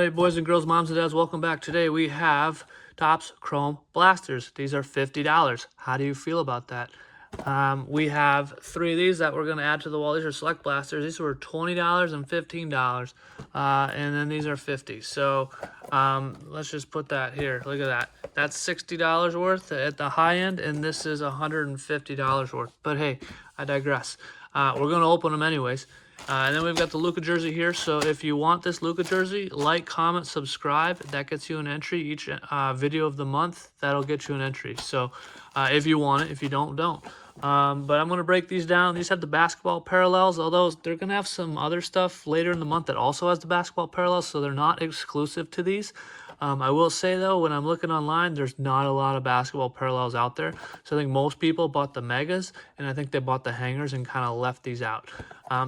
right, boys and girls, moms and dads, welcome back. Today we have Topps Chrome Blasters. These are $50. How do you feel about that? We have 3 of these that we're going to add to the wall. These are select blasters. These were $20 and $15, and then these are $50. So let's just put that here. Look at that. That's $60 worth at the high end, and this is $150 worth. But hey, I digress. We're going to open them anyways. And then we've got the Luka jersey here. So if you want this Luka jersey, like, comment, subscribe. That gets you an entry. Each video of the month, that'll get you an entry. So if you want it, if you don't, don't. But I'm going to break these down. These have the basketball parallels, although they're going to have some other stuff later in the month that also has the basketball parallels, so they're not exclusive to these. I will say, though, when I'm looking online, there's not a lot of basketball parallels out there. So I think most people bought the megas, and I think they bought the hangers and kind of left these out.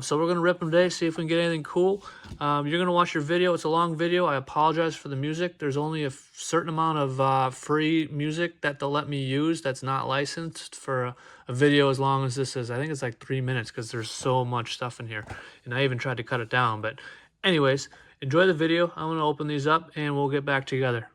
So we're going to rip them today, see if we can get anything cool. You're going to watch your video. It's a long video. I apologize for the music. There's only a certain amount of free music that they'll let me use that's not licensed for a video as long as this is. I think it's like 3 minutes because there's so much stuff in here. And I even tried to cut it down. But anyways, enjoy the video. I'm going to open these up and we'll get back together.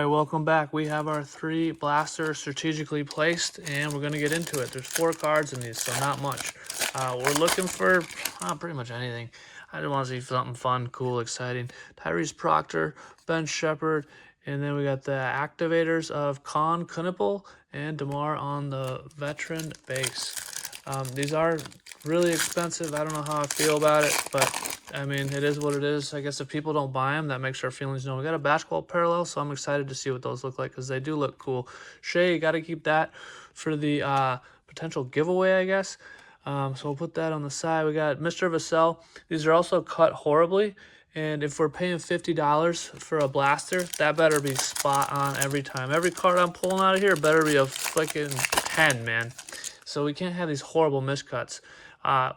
Welcome back. We have our 3 blasters strategically placed, and we're going to get into it. There's 4 cards in these, so not much. We're looking for pretty much anything. I just want to see something fun, cool, exciting. Tyrese Proctor, Ben Shepard, and then we got the activators of Con Knuppel and DeMar on the veteran base. These are really expensive. I don't know how I feel about it, but I mean, it is what it is. I guess if people don't buy them, that makes our feelings known. We got a basketball parallel, so I'm excited to see what those look like because they do look cool. Shay, you got to keep that for the potential giveaway, I guess. So we'll put that on the side. We got Mr. Vassell. These are also cut horribly. And if we're paying $50 for a blaster, that better be spot on every time. Every card I'm pulling out of here better be a freaking 10, man. So we can't have these horrible miscuts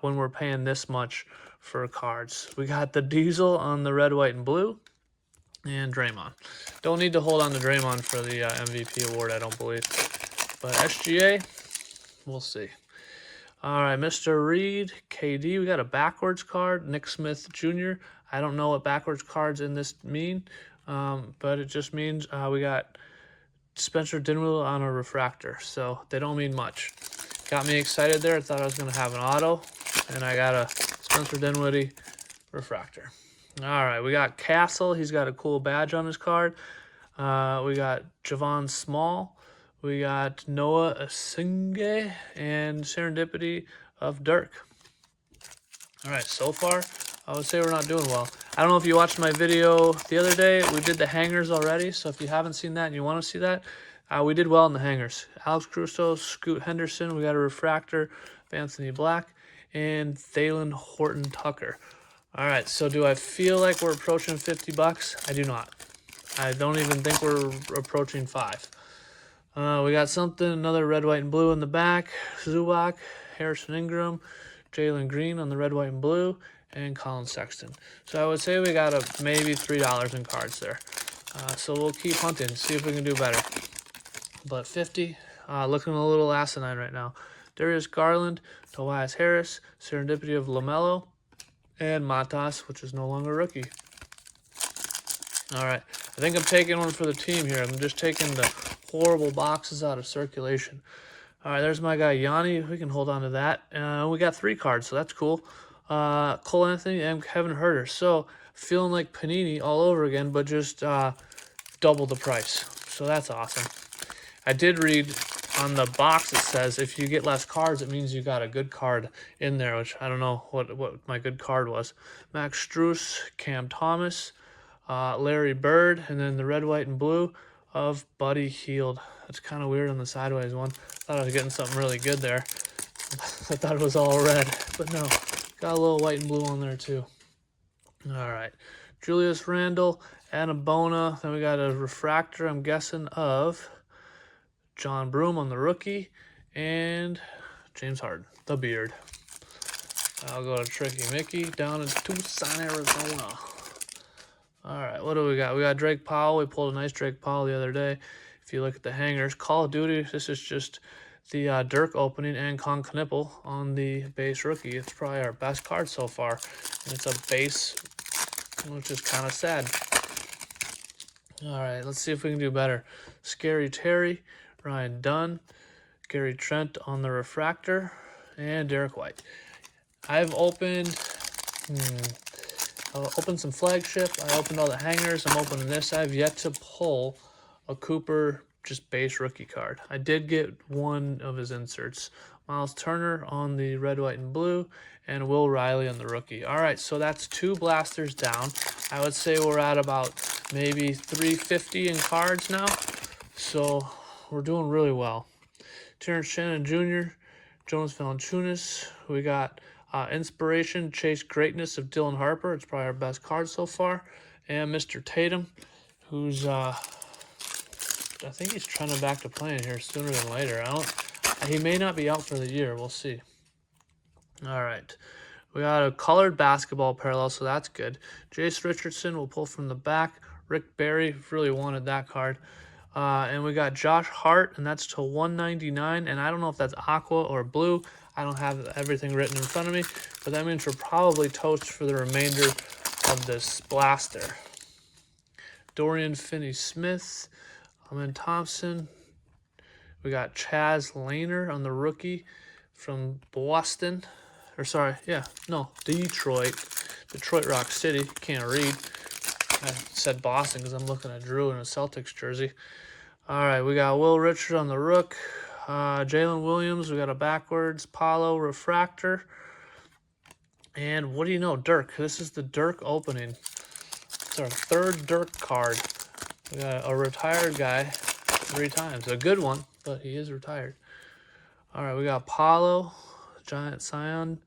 when we're paying this much for cards. We got the Diesel on the red, white, and blue. And Draymond. Don't need to hold on to Draymond for the MVP award, I don't believe. But SGA, we'll see. All right, Mr. Reed, KD. We got a backwards card, Nick Smith Jr. I don't know what backwards cards in this mean, but it just means we got Spencer Dinwiddie on a refractor, so they don't mean much. Got me excited there. I thought I was going to have an auto, and I got a Spencer Dinwiddie refractor. All right, we got Castle. He's got a cool badge on his card. We got Javon Small. We got Noah Asinge and Serendipity of Dirk. All right, so far, I would say we're not doing well. I don't know if you watched my video the other day. We did the hangers already, so if you haven't seen that and you want to see that, we did well in the hangers. Alex Crusoe, Scoot Henderson. We got a refractor of Anthony Black and Thalen Horton Tucker. All right, so do I feel like we're approaching 50 bucks? I do not. I don't even think we're approaching 5. We got another red, white, and blue in the back. Zubac, Harrison Ingram, Jalen Green on the red, white, and blue, and Colin Sexton. So I would say we got maybe $3 in cards there. So we'll keep hunting, see if we can do better. But 50, looking a little asinine right now. Darius Garland, Tobias Harris, Serendipity of LaMelo, and Matas, which is no longer a rookie. All right, I think I'm taking one for the team here. I'm just taking the horrible boxes out of circulation. All right, there's my guy Yanni. We can hold on to that. We got 3 cards, so that's cool. Cole Anthony and Kevin Huerter. So feeling like Panini all over again, but just double the price. So that's awesome. I did read on the box it says if you get less cards, it means you got a good card in there, which I don't know what my good card was. Max Strus, Cam Thomas, Larry Bird, and then the red, white, and blue of Buddy Hield. That's kind of weird on the sideways one. Thought I was getting something really good there. I thought it was all red, but no. Got a little white and blue on there too. All right. Julius Randle, Annabona. Then we got a refractor, I'm guessing, of John Broome on the rookie, and James Harden, the beard. I'll go to Tricky Mickey down in Tucson, Arizona. All right, what do we got? We got Drake Powell. We pulled a nice Drake Powell the other day. If you look at the hangers, Call of Duty, this is just the Dirk opening and Con Knipple on the base rookie. It's probably our best card so far, and it's a base, which is kind of sad. All right, let's see if we can do better. Scary Terry, Ryan Dunn, Gary Trent on the refractor, and Derek White. I've opened some flagship. I opened all the hangers. I'm opening this. I've yet to pull a Cooper just base rookie card. I did get one of his inserts. Miles Turner on the red, white, and blue, and Will Riley on the rookie. All right, so that's 2 blasters down. I would say we're at about maybe 350 in cards now. So we're doing really well. Terrence Shannon Jr., Jonas Valanciunas. We got Inspiration, Chase Greatness of Dylan Harper. It's probably our best card so far. And Mr. Tatum, who's I think he's trending back to playing here sooner than later. He may not be out for the year. We'll see. All right. We got a colored basketball parallel, so that's good. Jace Richardson will pull from the back. Rick Barry, really wanted that card. And we got Josh Hart, and that's to 199. And I don't know if that's aqua or blue. I don't have everything written in front of me, but that means we're probably toast for the remainder of this blaster. Dorian Finney-Smith, Amen Thompson. We got Chaz Laner on the rookie from Boston. Detroit. Detroit Rock City. Can't read. I said Boston because I'm looking at Drew in a Celtics jersey. All right, we got Will Richard on the rook. Jalen Williams, we got a backwards Paulo refractor. And what do you know, Dirk. This is the Dirk opening. It's our 3rd Dirk card. We got a retired guy 3 times. A good one, but he is retired. All right, we got Paulo, Giant Scion.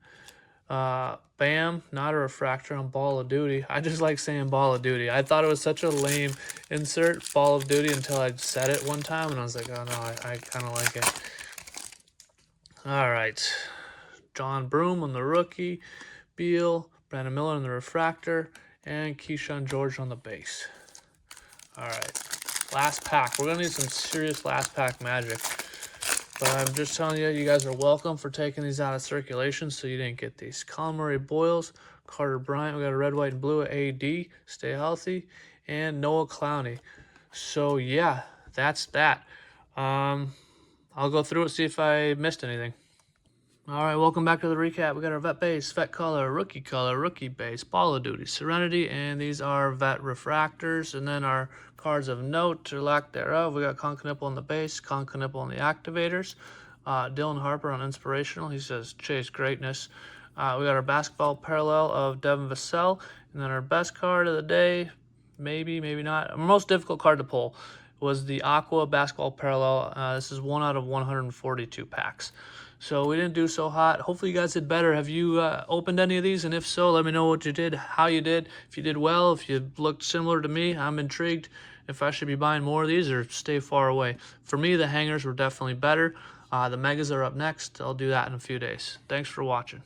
Bam, not a refractor on Ball of Duty. I just like saying Ball of Duty. I thought it was such a lame insert, Ball of Duty, until I said it one time, and I was like, oh no, I kind of like it. All right. John Broome on the rookie. Beal, Brandon Miller on the refractor, and Keyshawn George on the base. All right. Last pack. We're going to need some serious last pack magic. But I'm just telling you, you guys are welcome for taking these out of circulation so you didn't get these. Colin Murray Boyles, Carter Bryant, we got a red, white, and blue at AD. Stay healthy. And Noah Clowney. So, yeah, that's that. I'll go through it, see if I missed anything. All right, welcome back to the recap. We got our vet base, vet color, rookie base, Ball of Duty, Serenity, and these are vet refractors. And then our cards of note or lack thereof, we got Concanipple on the base, Concanipple on the activators, Dylan Harper on inspirational. He says chase greatness. We got our basketball parallel of Devin Vassell, and then our best card of the day, maybe not. Our most difficult card to pull was the Aqua basketball parallel. This is 1 out of 142 packs. So we didn't do so hot. Hopefully you guys did better. Have you opened any of these? And if so, let me know what you did, how you did. If you did well, if you looked similar to me, I'm intrigued if I should be buying more of these or stay far away. For me, the hangers were definitely better. The megas are up next. I'll do that in a few days. Thanks for watching.